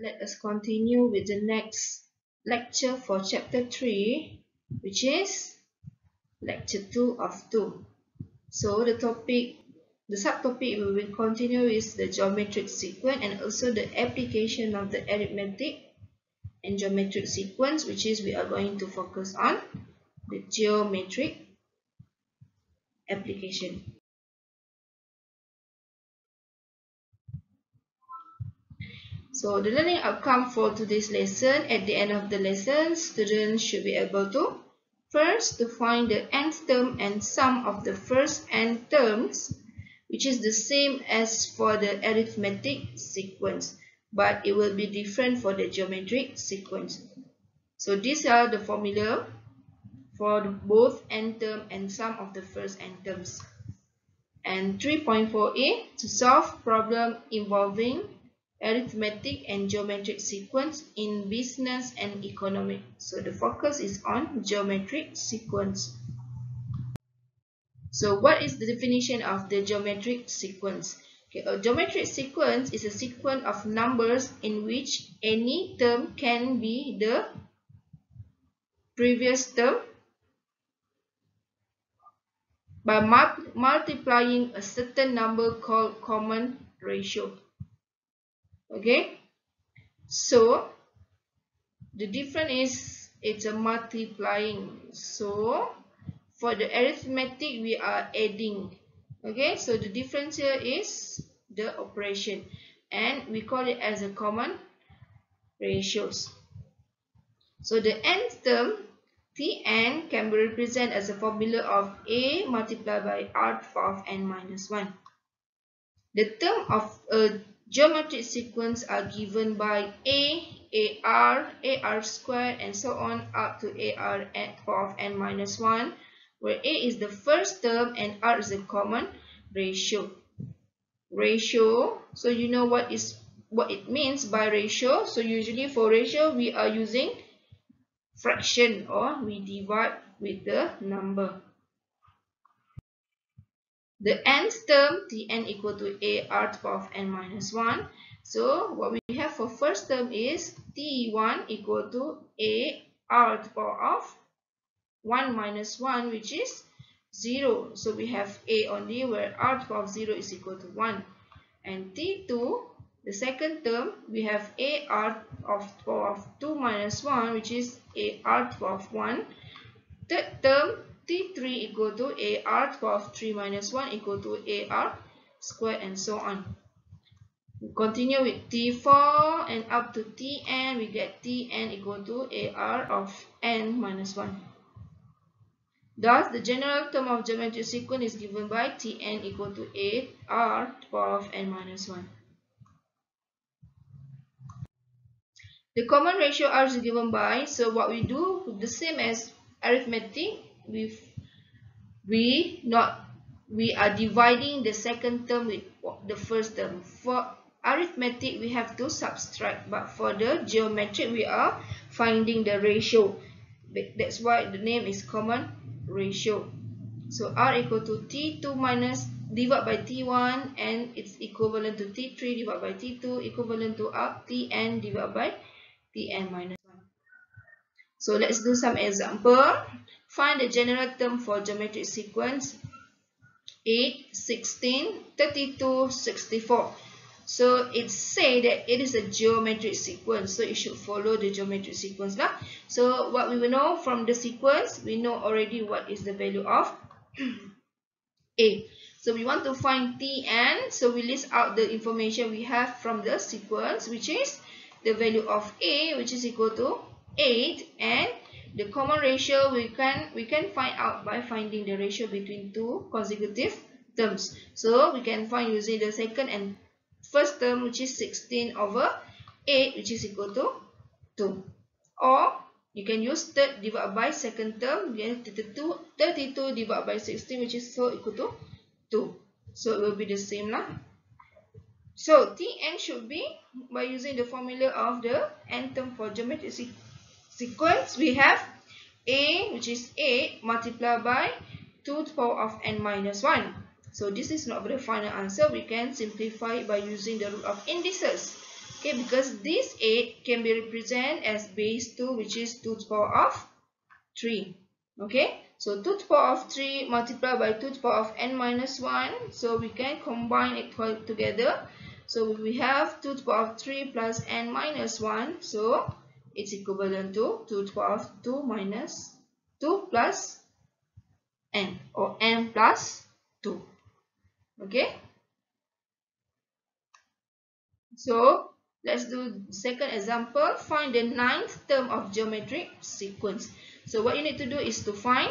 let us continue with the next lecture for chapter 3, which is lecture 2 of 2. So the subtopic we will continue is the geometric sequence and also the application of the arithmetic and geometric sequence, which is we are going to focus on the geometric application. So the learning outcome for today's lesson, at the end of the lesson, students should be able to first to find the nth term and sum of the first n terms, which is the same as for the arithmetic sequence, but it will be different for the geometric sequence. So these are the formula for both n term and sum of the first n terms. And 3.4a, to solve problem involving arithmetic and geometric sequence in business and economic. So the focus is on geometric sequence. So what is the definition of the geometric sequence? Okay, a geometric sequence is a sequence of numbers in which any term can be the previous term by multiplying a certain number called common ratio. Okay, so the difference is it's a multiplying. So for the arithmetic we are adding. Okay, so the difference here is the operation, and we call it as a common ratios. So the nth term Tn can be represented as a formula of a multiplied by r to the power of n minus 1. The term of a geometric sequence are given by ar squared, and so on up to ar at the power of n minus 1, where a is the first term and r is the common ratio. So you know what it means by ratio. So usually for ratio we are using fraction, or we divide with the number. The nth term Tn equal to ar to the power of n minus 1. So what we have for first term is T1 equal to ar to the power of 1 minus 1, which is 0. So we have a only, where r to the power of 0 is equal to 1. And T2, the second term, we have ar of the power of 2 minus 1, which is ar to the power of 1. Third term, T3 equal to ar to the power of 3 minus 1 equal to ar squared, and so on. We continue with T4 and up to Tn, we get Tn equal to ar of n minus 1. Thus, the general term of geometric sequence is given by Tn equal to ar to the power of n minus 1. The common ratio r is given by, so what we do, the same as arithmetic, we are dividing the second term with the first term. For arithmetic we have to subtract, but for the geometric we are finding the ratio. That's why the name is common ratio. So r equal to T2 minus divided by T1, and it's equivalent to T3 divided by T2, equivalent to Tn divided by Tn minus 1. So let's do some example. Find the general term for geometric sequence 8, 16, 32, 64. So it say that it is a geometric sequence, so it should follow the geometric sequence lah. So what we will know from the sequence, we know already what is the value of a. So we want to find Tn, so we list out the information we have from the sequence, which is the value of a, which is equal to 8, and the common ratio we can find out by finding the ratio between two consecutive terms. So we can find using the second and first term, which is 16 over 8, which is equal to 2. Or you can use third divided by second term, we have 32 divided by 16, which is so equal to 2. So it will be the same lah. So Tn should be, by using the formula of the n term for geometric sequence, we have a, which is 8 multiplied by 2 to the power of n minus 1. So this is not the final answer. We can simplify it by using the rule of indices. Okay, because this 8 can be represented as base 2, which is 2 to the power of 3. Okay, so 2 to the power of 3 multiplied by 2 to the power of n minus 1. So we can combine it together. So we have 2 to the power of 3 plus n minus 1. So it's equivalent to 2 to the power of 2 minus 2 plus n, or n plus 2. Okay, so let's do second example. Find the 9th term of geometric sequence. So what you need to do is to find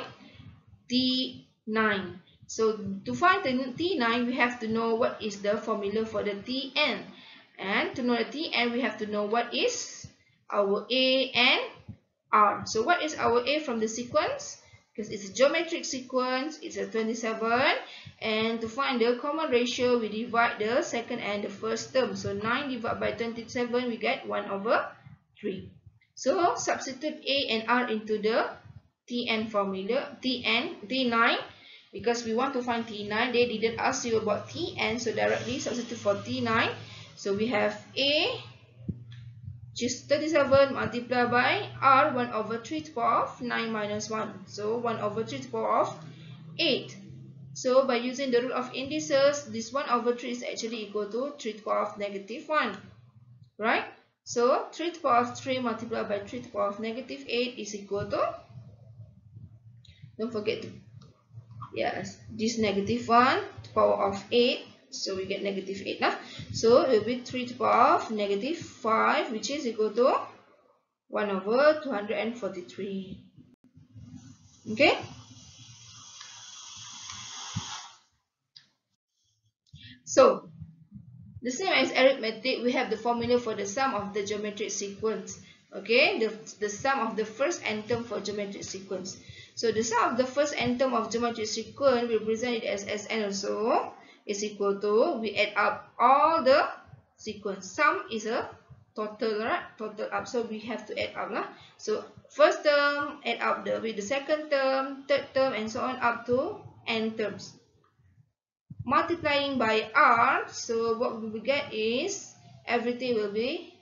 T9. So to find the T9, we have to know what is the formula for the Tn. And to know the Tn, we have to know what is our A and R. So what is our A from the sequence? Because it's a geometric sequence, it's a 27. And to find the common ratio, we divide the second and the first term. So 9 divided by 27, we get 1 over 3. So substitute A and R into the Tn formula, T9, because we want to find T9. They didn't ask you about Tn, so directly substitute for T9. So we have A, which is 37, multiplied by R, 1 over 3 to the power of 9 minus 1. So 1 over 3 to the power of 8. So by using the rule of indices, this 1 over 3 is actually equal to 3 to the power of negative 1. Right? So 3 to the power of 3 multiplied by 3 to the power of negative 8 is equal to, don't forget to, yes, this negative 1 to the power of 8. So we get negative 8 now. So it will be 3 to the power of negative 5, which is equal to 1 over 243. Okay? So the same as arithmetic, we have the formula for the sum of the geometric sequence. Okay, the sum of the first n term for geometric sequence. So the sum of the first n term of geometric sequence, we represent it as Sn also, is equal to, we add up all the sequence. Sum is a total, right? Total up, so we have to add up lah. So first term, add up with the second term, third term, and so on up to n terms. Multiplying by R, so what we will get is everything will be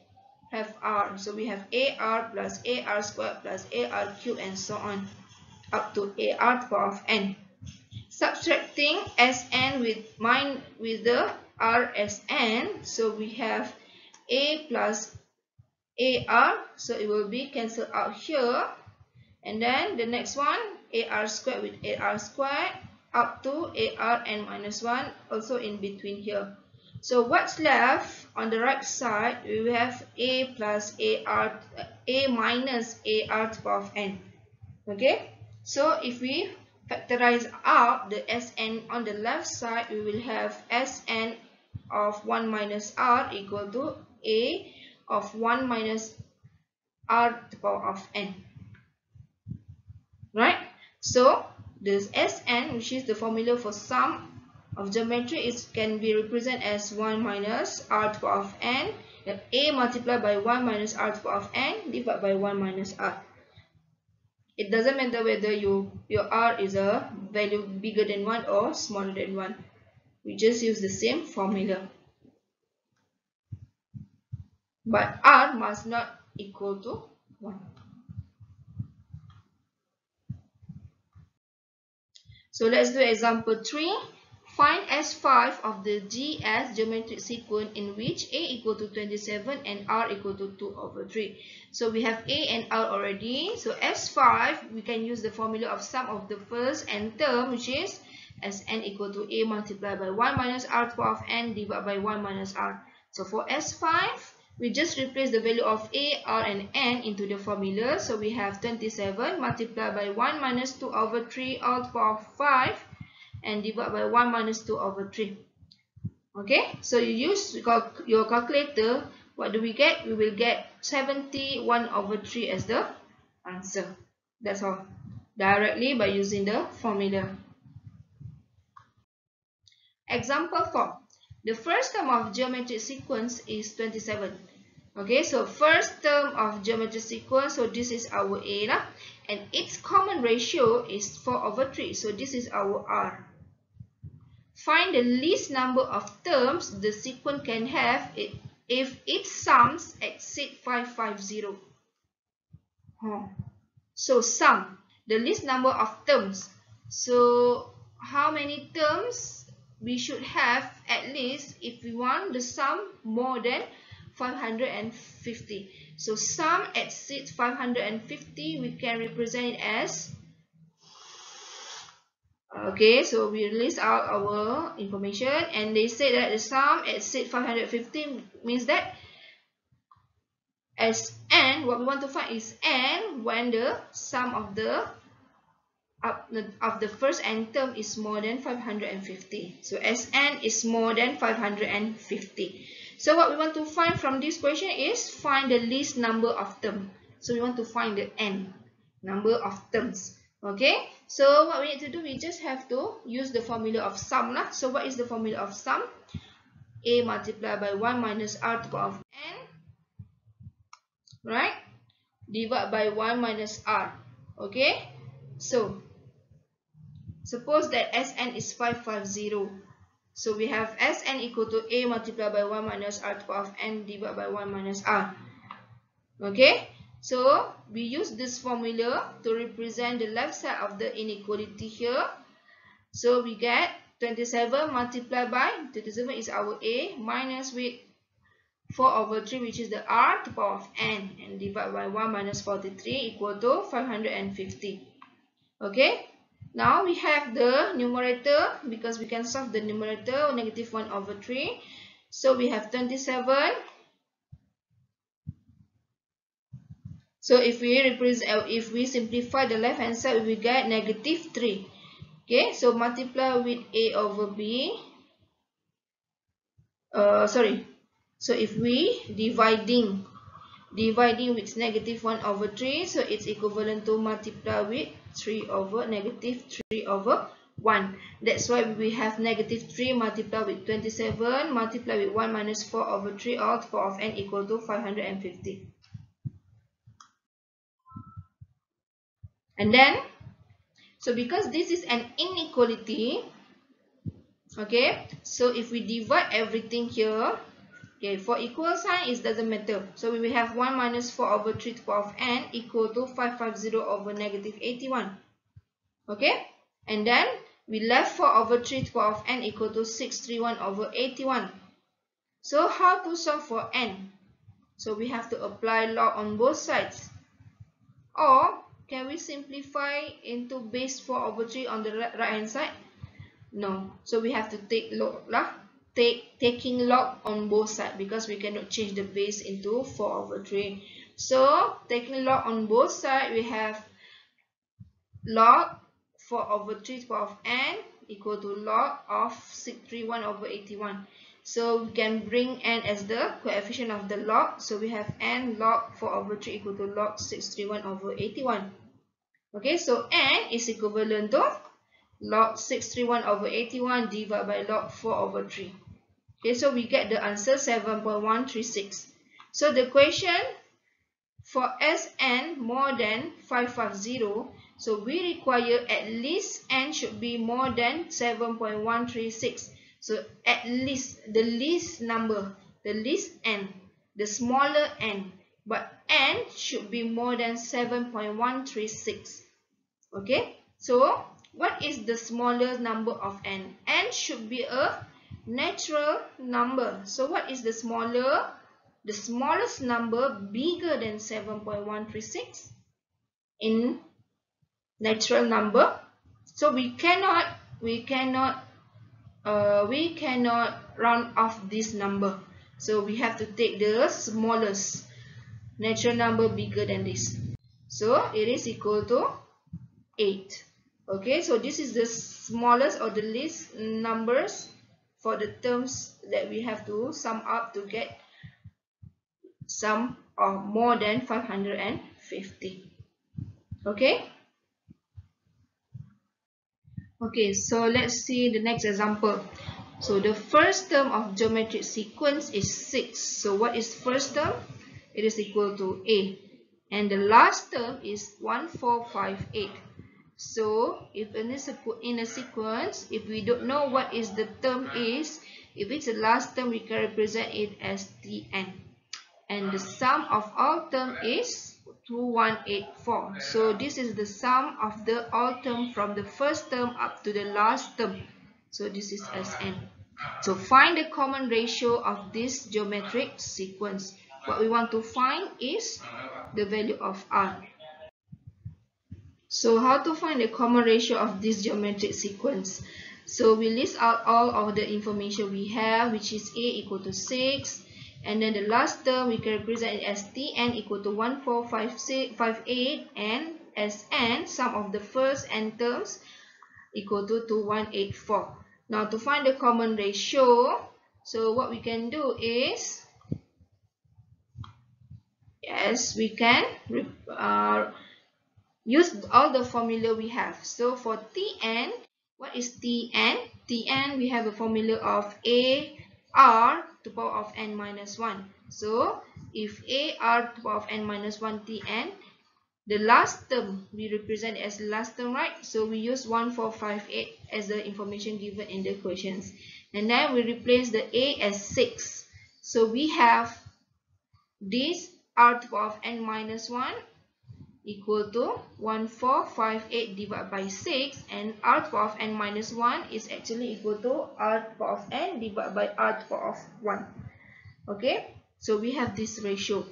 have R. So we have AR plus AR squared plus AR cubed and so on up to AR to the power of n. Subtracting Sn with the R as n, so we have A plus AR, so it will be cancelled out here. And then the next one, AR squared with AR squared up to AR n minus 1, also in between here. So what's left on the right side, we have A plus AR, A minus AR to the power of n. Okay, so if we factorize out the Sn on the left side, we will have Sn of 1 minus R equal to A of 1 minus R to the power of n. Right? So this Sn, which is the formula for sum of geometry, can be represented as 1 minus R to the power of n. That A multiplied by 1 minus R to the power of n divided by 1 minus R. It doesn't matter whether your R is a value bigger than 1 or smaller than 1. We just use the same formula. But R must not equal to 1. So let's do example 3. Find S5 of the GS geometric sequence in which A equal to 27 and R equal to 2 over 3. So we have A and R already. So S5, we can use the formula of sum of the first n term, which is Sn equal to A multiplied by 1 minus R to the power of n divided by 1 minus R. So for S5, we just replace the value of A, R, and n into the formula. So we have 27 multiplied by 1 minus 2 over 3 all to the power of 5 and divide by 1 minus 2 over 3. Okay, so you use your calculator. What do we get? We will get 71 over 3 as the answer. That's all. Directly by using the formula. Example 4. The first term of geometric sequence is 27. Okay, so first term of geometric sequence, so this is our A lah, and its common ratio is 4 over 3. So this is our R. Find the least number of terms the sequence can have if its sums exceed 550. So sum, the least number of terms. So how many terms we should have at least if we want the sum more than 550. So sum exceeds 550, we can represent it as, okay, so we list out our information and they say that the sum exceeds 550 means that as n, what we want to find is n when the sum of the first n term is more than 550. So Sn is more than 550. So what we want to find from this question is find the least number of terms. So we want to find the n number of terms. Okay, so what we need to do, we just have to use the formula of sum lah. So what is the formula of sum? A multiplied by 1 minus r to the power of n, right, divided by 1 minus r. Okay, so suppose that Sn is 550. So we have Sn equal to A multiplied by 1 minus r to the power of n divided by 1 minus r. Okay, so we use this formula to represent the left side of the inequality here. So we get 27 multiplied by 27 is our A minus with 4 over 3 which is the r to the power of n and divided by 1 minus 43 equal to 550. Okay, now we have the numerator because we can solve the numerator, negative 1 over 3. So we have 27. So if we simplify the left hand side, we get negative 3. Okay, so multiply with A over B. So if we dividing with negative 1 over 3, so it's equivalent to multiply with 3 over negative 3 over 1. That's why we have negative 3 multiplied with 27 multiplied with 1 minus 4 over 3 all to the power of n equal to 550. And then, so because this is an inequality, okay, so if we divide everything here, okay, for equal sign it doesn't matter. So we will have 1 minus 4 over 3 to the power of n equal to 550 over negative 81. Okay, and then we left 4 over 3 to the power of n equal to 631 over 81. So how to solve for n? So we have to apply log on both sides. Or can we simplify into base 4 over 3 on the right hand side? No. So we have to take log lah. Taking log on both sides because we cannot change the base into 4 over 3. So taking log on both sides, we have log 4 over 3 to the power of n equal to log of 631 over 81. So we can bring n as the coefficient of the log. So we have n log 4 over 3 equal to log 631 over 81. Okay, so n is equivalent to log 631 over 81 divided by log 4 over 3. Okay, so we get the answer 7.136. So the question for Sn more than 550, so we require at least n should be more than 7.136. So at least the least number, the least n, the smaller n, but n should be more than 7.136. Okay, so what is the smaller number of n? N should be a natural number. So what is the smaller? The smallest number bigger than 7.136 in natural number. So we cannot round off this number. So we have to take the smallest natural number bigger than this. So it is equal to 8. Okay, so this is the smallest or the least numbers for the terms that we have to sum up to get sum of more than 550. Okay. Okay, so let's see the next example. So the first term of geometric sequence is 6. So what is first term? It is equal to A. And the last term is 1458. So if in a sequence, if we don't know what is the term is, If it's the last term, we can represent it as Tn. And the sum of all term is 2184. So this is the sum of the all term from the first term up to the last term. So this is Sn. So find the common ratio of this geometric sequence. What we want to find is the value of R. So how to find the common ratio of this geometric sequence? So we list out all of the information we have, which is A equal to 6. And then the last term we can represent it as Tn equal to 1458 and Sn, sum of the first n terms, equal to 2184. Now to find the common ratio, so what we can do is, yes, we can use all the formula we have. So for Tn, what is Tn? Tn, we have a formula of AR to the power of n minus 1. So if AR to the power of n minus 1 Tn, the last term we represent as the last term, right? So we use 1458 as the information given in the questions. And then we replace the A as 6. So we have this R to the power of n minus 1 equal to 1458 divided by 6, and R to the power of n minus 1 is actually equal to R to the power of n divided by R to the power of 1. Okay, so we have this ratio.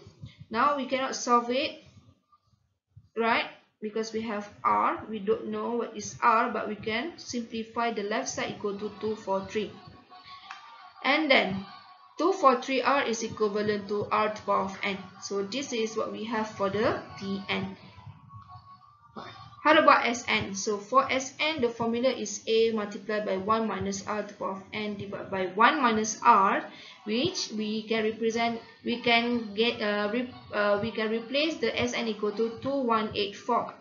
Now we cannot solve it, right? Because we have R, we don't know what is R, but we can simplify the left side equal to 243. And then 243R is equivalent to R to the power of n. So this is what we have for the Tn. How about Sn? So for Sn, the formula is A multiplied by 1 minus R to the power of n divided by 1 minus R, which we can represent, we can replace the Sn equal to 2184.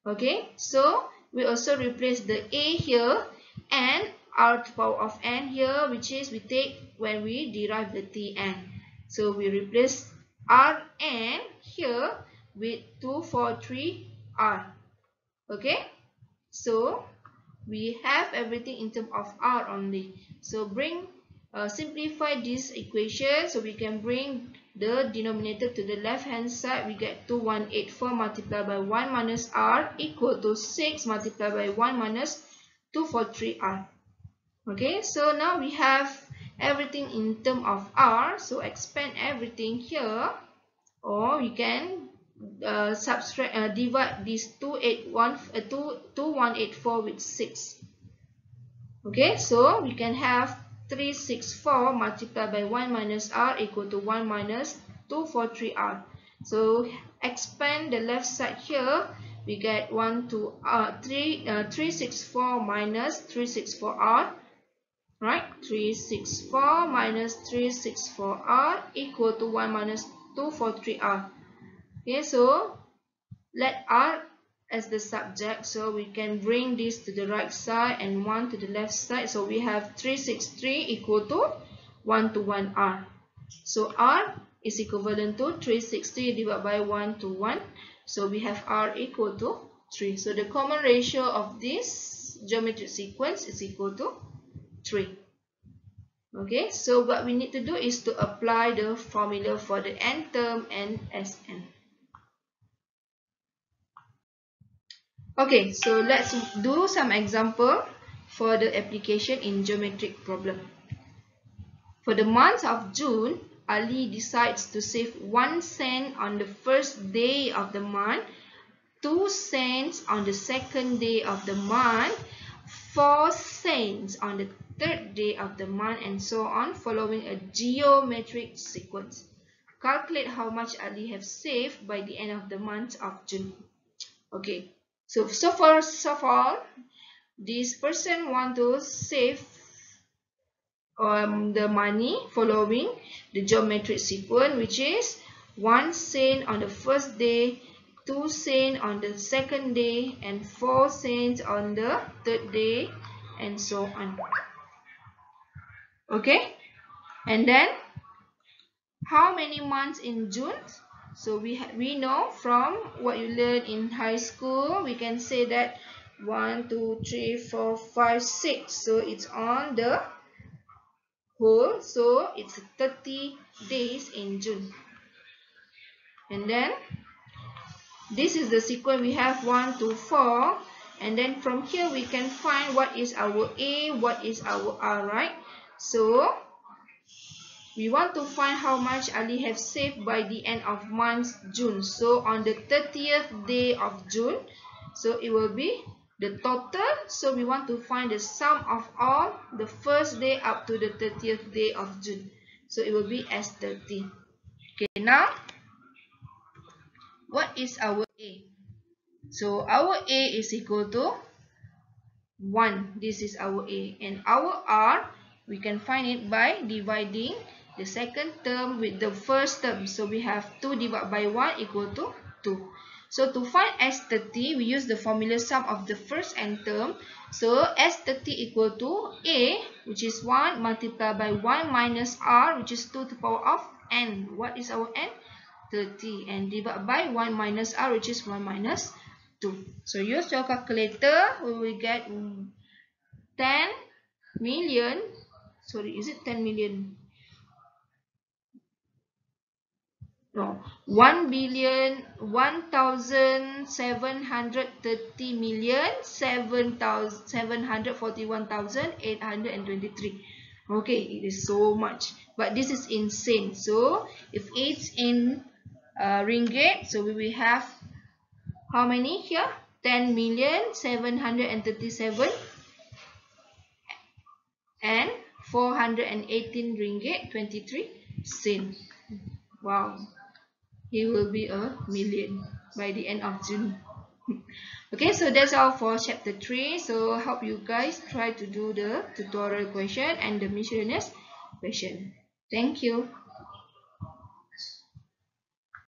Okay, so we also replace the A here and R to the power of n here, which is we take when we derive the Tn. So we replace Rn here with 243R. Okay, so we have everything in terms of R only. So simplify this equation, so we can bring the denominator to the left hand side. We get 2184 multiplied by 1 minus R equal to 6 multiplied by 1 minus 243R. Okay, so now we have everything in terms of R. So expand everything here, or we can divide this 2184 with 6. Okay, so we can have 364 multiplied by 1 minus R equal to 1 minus 243R. So expand the left side here, we get 364 minus 364R, right? 364 minus 364R equal to 1 minus 243R. Okay, so let R as the subject, so we can bring this to the right side and 1 to the left side. So we have 363 equal to 1 to 1R. So R is equivalent to 360 divided by 1 to 1. So we have R equal to 3. So the common ratio of this geometric sequence is equal to 3. Okay, so what we need to do is to apply the formula for the n term and Sn. Okay, so let's do some example for the application in geometric problem. For the month of June, Ali decides to save 1 cent on the first day of the month, 2 cents on the second day of the month, 4 cents on the third day of the month, and so on, following a geometric sequence. Calculate how much Ali have saved by the end of the month of June. Okay. So first of all, this person want to save the money following the geometric sequence, which is 1 cent on the first day, 2 cents on the second day, and 4 cents on the third day, and so on. Okay, and then how many months in June? So we know from what you learned in high school, we can say that 1, 2, 3, 4, 5, 6. So it's on the whole, so it's 30 days in June. And then this is the sequence. We have 1 to 4, and then from here we can find what is our A, what is our R, right? So we want to find how much Ali have saved by the end of month June. So on the 30th day of June, so it will be the total. So we want to find the sum of all the first day up to the 30th day of June. So it will be as 30. Okay, now what is our A? So our A is equal to 1. This is our A. And our R, we can find it by dividing the second term with the first term. So we have 2 divided by 1 equal to 2. So to find S30, we use the formula sum of the first n term. So S30 equal to A, which is 1, multiplied by 1 minus R, which is 2 to the power of n. What is our n? 30. And divided by 1 minus R, which is 1 minus 2. So use your calculator, we will get 10 million. Sorry, is it 10 million? No, 1,130,741,823. Okay, it is so much, but this is insane. So if it's in ringgit, so we will have how many here? 10,737 and 418 ringgit 23 cents. Wow, he will be a million by the end of June. Okay, so that's all for chapter 3. So hope you guys try to do the tutorial question and the miscellaneous question. Thank you.